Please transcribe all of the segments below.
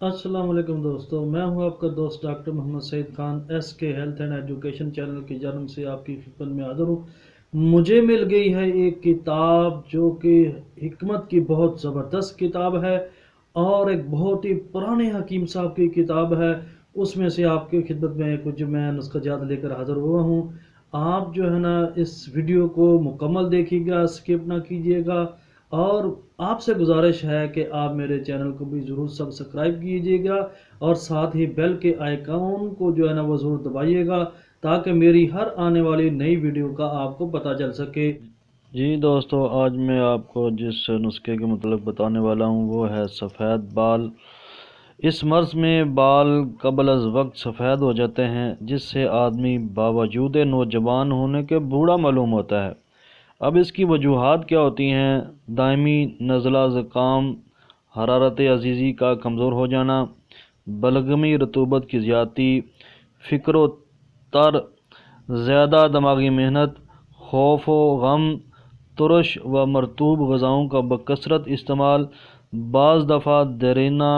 अस्सलाम वालेकुम दोस्तों, मैं हूं आपका दोस्त डॉक्टर मोहम्मद सईद खान। एस के हेल्थ एंड एजुकेशन चैनल की जानिब से आपकी खिदमत में हाज़िर हूं। मुझे मिल गई है एक किताब जो कि हिकमत की बहुत ज़बरदस्त किताब है और एक बहुत ही पुराने हकीम साहब की किताब है। उसमें से आपकी खिदमत में कुछ मैं नुस्ख़ाजात लेकर हाज़िर हुआ हूं। आप जो है ना इस वीडियो को मुकम्मल देखिएगा, स्किप ना कीजिएगा। और आपसे गुजारिश है कि आप मेरे चैनल को भी ज़रूर सब्सक्राइब कीजिएगा और साथ ही बेल के आइकॉन को जो है ना वो ज़रूर दबाइएगा, ताकि मेरी हर आने वाली नई वीडियो का आपको पता चल सके। जी दोस्तों, आज मैं आपको जिस नुस्खे के मतलब बताने वाला हूँ वो है सफ़ेद बाल। इस मर्ज़ में बाल कबल अज़ वक्त सफ़ेद हो जाते हैं, जिससे आदमी बावजूद नौजवान होने के बूढ़ा मालूम होता है। अब इसकी वजूहात क्या होती हैं? दायमी नज़ला ज़ुकाम, हरारत अज़ीज़ी का कमज़ोर हो जाना, बलगमी रतूबत की ज़्यादती, फ़िक्र तर, ज़्यादा दिमागी मेहनत, खौफ व गम, तुरश व मरतूब ग़िज़ाओं का बकसरत इस्तेमाल, बाज़ दफ़ा देरीना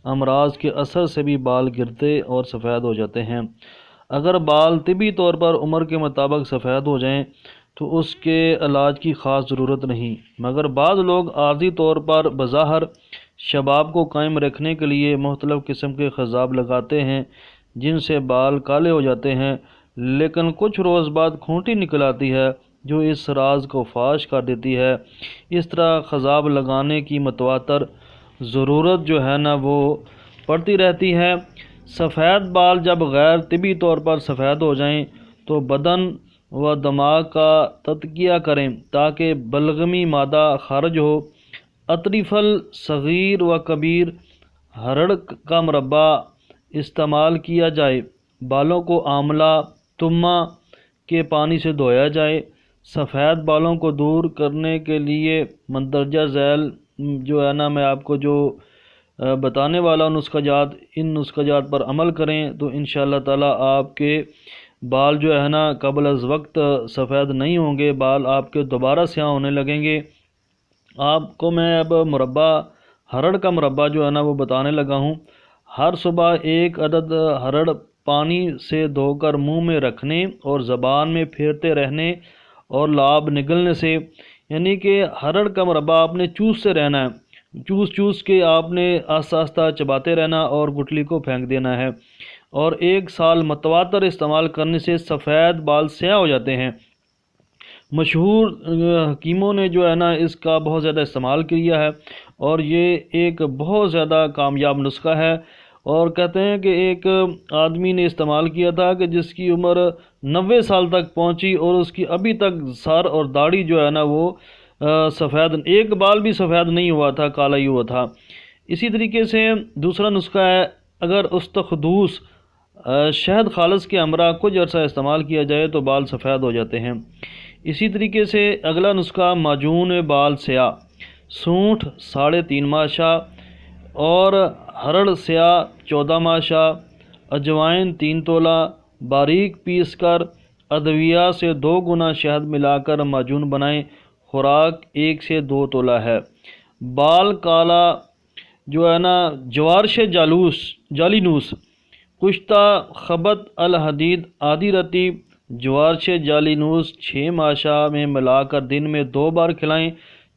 अमराज के असर से भी बाल गिरते और सफ़ेद हो जाते हैं। अगर बाल तिबी तौर पर उम्र के मुताबिक सफ़ेद हो जाएं तो उसके इलाज की ख़ास ज़रूरत नहीं, मगर बाज़ लोग आर्ज़ी तौर पर बज़ाहिर शबाब को कायम रखने के लिए मुख्तलिफ़ किस्म के ख़ज़ाब लगाते हैं, जिनसे बाल काले हो जाते हैं। लेकिन कुछ रोज़ बाद खूंटी निकल आती है जो इस राज को फाश कर देती है। इस तरह ख़ज़ाब लगाने की मतवातर ज़रूरत जो है ना वो पड़ती रहती है। सफ़ेद बाल जब गैर तिबी तौर पर सफ़ेद हो जाएं तो बदन व दिमाग का तज़किया करें ताकि बलगमी मादा खारिज हो। अतरीफ़ल सग़ीर व कबीर हरड़ का मुरब्बा इस्तेमाल किया जाए। बालों को आंवला तुम्मा के पानी से धोया जाए। सफ़ेद बालों को दूर करने के लिए मंदरजा झैल जो है ना मैं आपको जो बताने वाला नुस्ख़ाजात, इन नुस्ख़ाजात पर अमल करें तो इंशाअल्लाह ताला आपके बाल जो है ना कबल अज़ वक्त सफ़ेद नहीं होंगे, बाल आपके दोबारा स्याह होने लगेंगे। आपको मैं अब मुरब्बा, हरड़ का मुरब्बा जो है ना वो बताने लगा हूँ। हर सुबह एक अदद हरड़ पानी से धोकर मुंह में रखने और ज़बान में फेरते रहने और लाभ निगलने से, यानी कि हरड़ का मुरब्बा आपने चूसते रहना है, चूस चूस के आपने आस्ता आस्ता चबाते रहना और गुठली को फेंक देना है। और 1 साल मतवातर इस्तेमाल करने से सफ़ेद बाल स्याह हो जाते हैं। मशहूर हकीमों ने जो है ना इसका बहुत ज़्यादा इस्तेमाल किया है और ये एक बहुत ज़्यादा कामयाब नुस्खा है। और कहते हैं कि एक आदमी ने इस्तेमाल किया था कि जिसकी उम्र 90 साल तक पहुंची और उसकी अभी तक सर और दाढ़ी जो है ना वो सफ़ेद, एक बाल भी सफ़ेद नहीं हुआ था, काला ही हुआ था। इसी तरीके से दूसरा नुस्खा है, अगर उस्तखदूस शहद खालस के हमरा कुछ अर्सा इस्तेमाल किया जाए तो बाल सफ़ेद हो जाते हैं। इसी तरीके से अगला नुस्खा माजून बाल स्याह, सूंठ 3.5 माशा और हरड़ स्याह 14 माशा, अजवाइन 3 तोला बारीक पीस कर अदविया से 2 गुना शहद मिलाकर माजून बनाएं। खुराक 1 से 2 तोला है। बाल काला जो है ना जवारश जालीनूस, कुश्ता खबत अल हदीद आदि रतीब, जवारश जालीनूस 6 माशा में मिलाकर दिन में 2 बार खिलाएं।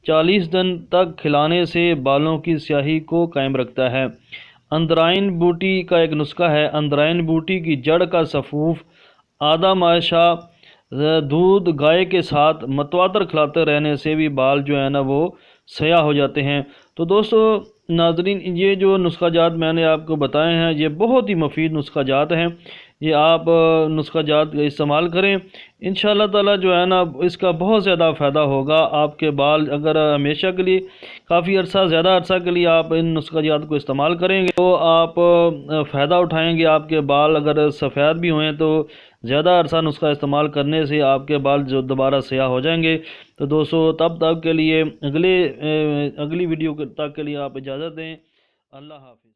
40 दिन तक खिलाने से बालों की स्याही को कायम रखता है। अंदराइन बूटी का एक नुस्खा है, अंदराइन बूटी की जड़ का सफ़ूफ आधा माशा दूध गाय के साथ मतवातर खिलाते रहने से भी बाल जो है ना वो स्याह हो जाते हैं। तो दोस्तों नाजरीन, ये जो नुस्ख़ाजात मैंने आपको बताए हैं ये बहुत ही मुफीद नुस्ख़ाजात हैं। ये आप नुस्ख़ाजात इस्तेमाल करें, इंशाअल्लाह ताला जो है ना इसका बहुत ज़्यादा फ़ायदा होगा। आपके बाल अगर हमेशा के लिए, काफ़ी अर्सा, ज़्यादा अर्सा के लिए आप इन नुस्ख़ाजात को इस्तेमाल करेंगे तो आप फ़ायदा उठाएँगे। आपके बाल अगर सफ़ेद भी हुए तो ज़्यादा अरसा नुस्खा इस्तेमाल करने से आपके बाल जो दोबारा स्याह हो जाएंगे। तो दोस्तों तब तक के लिए अगली वीडियो तक के लिए आप इजाज़त दें। अल्लाह हाफ़िज़।